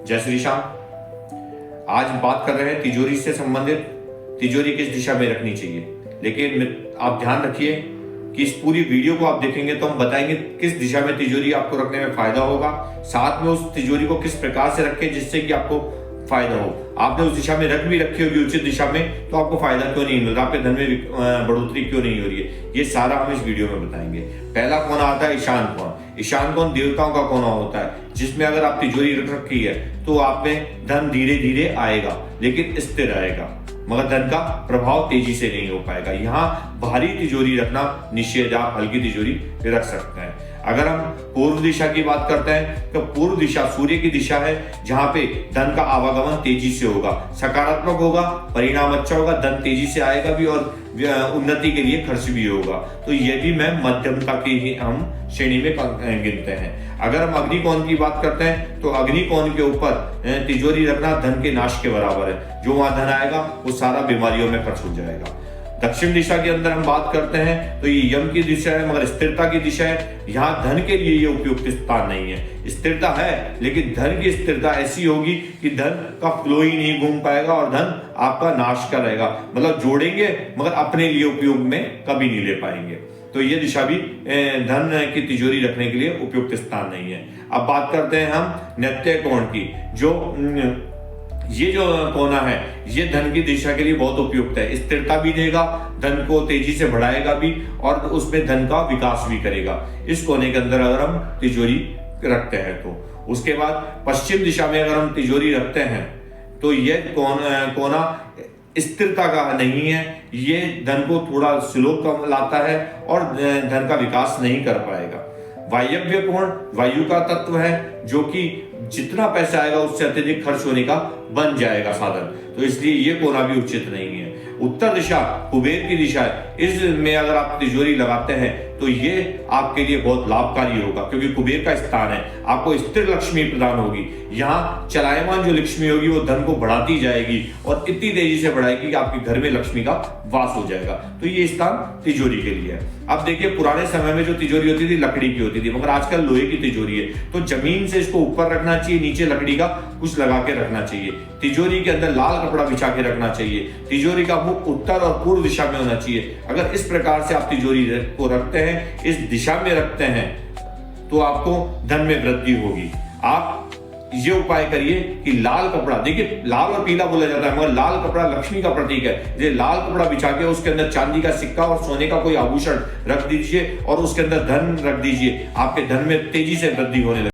जय श्री श्याम। आज बात कर रहे हैं तिजोरी से संबंधित, तिजोरी किस दिशा में रखनी चाहिए। लेकिन आप ध्यान रखिए कि इस पूरी वीडियो को आप देखेंगे तो हम बताएंगे किस दिशा में तिजोरी आपको रखने में फायदा होगा, साथ में उस तिजोरी को किस प्रकार से रखें जिससे कि आपको फायदा हो। आपने उस दिशा में रख भी रखी होगी उचित दिशा में, तो आपको फायदा क्यों नहीं मिल रहा, आपके धन में बढ़ोतरी क्यों नहीं हो रही है, ये सारा हम इस वीडियो में बताएंगे। पहला कोना आता है ईशान कोण। ईशान कोण देवताओं का कोना होता है, जिसमें अगर आप तिजोरी रख रखी है तो आप में धन धीरे धीरे आएगा लेकिन स्थिर आएगा, मगर धन का प्रभाव तेजी से नहीं हो पाएगा। यहाँ भारी तिजोरी रखना निषेध, आप हल्की तिजोरी रख सकते हैं। अगर हम पूर्व दिशा की बात करते हैं तो पूर्व दिशा सूर्य की दिशा है, जहां पे धन का आवागमन तेजी से होगा, सकारात्मक होगा, परिणाम अच्छा होगा, धन तेजी से आएगा भी और उन्नति के लिए खर्च भी होगा। तो ये भी मैं मध्यमता की ही हम श्रेणी में गिनते हैं। अगर हम अग्नि कोण की बात करते हैं तो अग्नि कोण के ऊपर तिजोरी रखना धन के नाश के बराबर है। जो वहां धन आएगा वो सारा बीमारियों में खर्च हो जाएगा। दक्षिण दिशा के अंदर हम बात करते हैं तो ये यम की दिशा है, मगर स्थिरता की दिशा है। यहाँ धन के लिए ये उपयुक्त स्थान नहीं है। स्थिरता है लेकिन धन की स्थिरता ऐसी होगी कि धन का फ्लो ही नहीं घूम पाएगा और धन आपका नाश का रहेगा, मतलब जोड़ेंगे मगर अपने लिए उपयोग में कभी नहीं ले पाएंगे। तो ये दिशा भी धन की तिजोरी रखने के लिए उपयुक्त स्थान नहीं है। अब बात करते हैं हम नैत्य कोण की। ये जो कोना है ये धन की दिशा के लिए बहुत उपयुक्त है। स्थिरता भी देगा, धन को तेजी से बढ़ाएगा भी और उसमें धन का विकास भी करेगा। इस कोने के अंदर अगर हम तिजोरी रखते हैं तो उसके बाद पश्चिम दिशा में अगर हम तिजोरी रखते हैं तो ये कोना स्थिरता का नहीं है, ये धन को थोड़ा स्लो कम लाता है और धन का विकास नहीं कर पाएगा। वायव्य कोण वायु का तत्व है, जो कि जितना पैसा आएगा उससे अत्यधिक खर्च होने का बन जाएगा साधन, तो इसलिए ये कोना भी उचित नहीं है। उत्तर दिशा कुबेर की दिशा है, इसमें अगर आप तिजोरी लगाते हैं तो ये आपके लिए बहुत लाभकारी होगा, क्योंकि कुबेर का स्थान है, आपको स्थिर लक्ष्मी प्रदान होगी। यहाँ चलायमान जो लक्ष्मी होगी वो धन को बढ़ाती जाएगी और इतनी तेजी से बढ़ाएगी कि आपके घर में लक्ष्मी का वास हो जाएगा। तो ये स्थान तिजोरी के लिए है। अब देखिए पुराने समय में जो तिजोरी होती थी लकड़ी की होती थी, मगर आजकल लोहे की तिजोरी है। तो जमीन से इसको ऊपर रखना चाहिए, नीचे लकड़ी का कुछ लगा के रखना चाहिए। तिजोरी के अंदर लाल कपड़ा बिछा के रखना चाहिए। तिजोरी का मुख उत्तर और पूर्व दिशा में होना चाहिए। अगर इस प्रकार से आप तिजोरी को रखते हैं, इस दिशा में रखते हैं, तो आपको धन में वृद्धि होगी। आप ये उपाय करिए कि लाल कपड़ा, देखिए लाल और पीला बोला जाता है मगर लाल कपड़ा लक्ष्मी का प्रतीक है। ये लाल कपड़ा बिछा के उसके अंदर चांदी का सिक्का और सोने का कोई आभूषण रख दीजिए और उसके अंदर धन रख दीजिए, आपके धन में तेजी से वृद्धि होने लगेगी।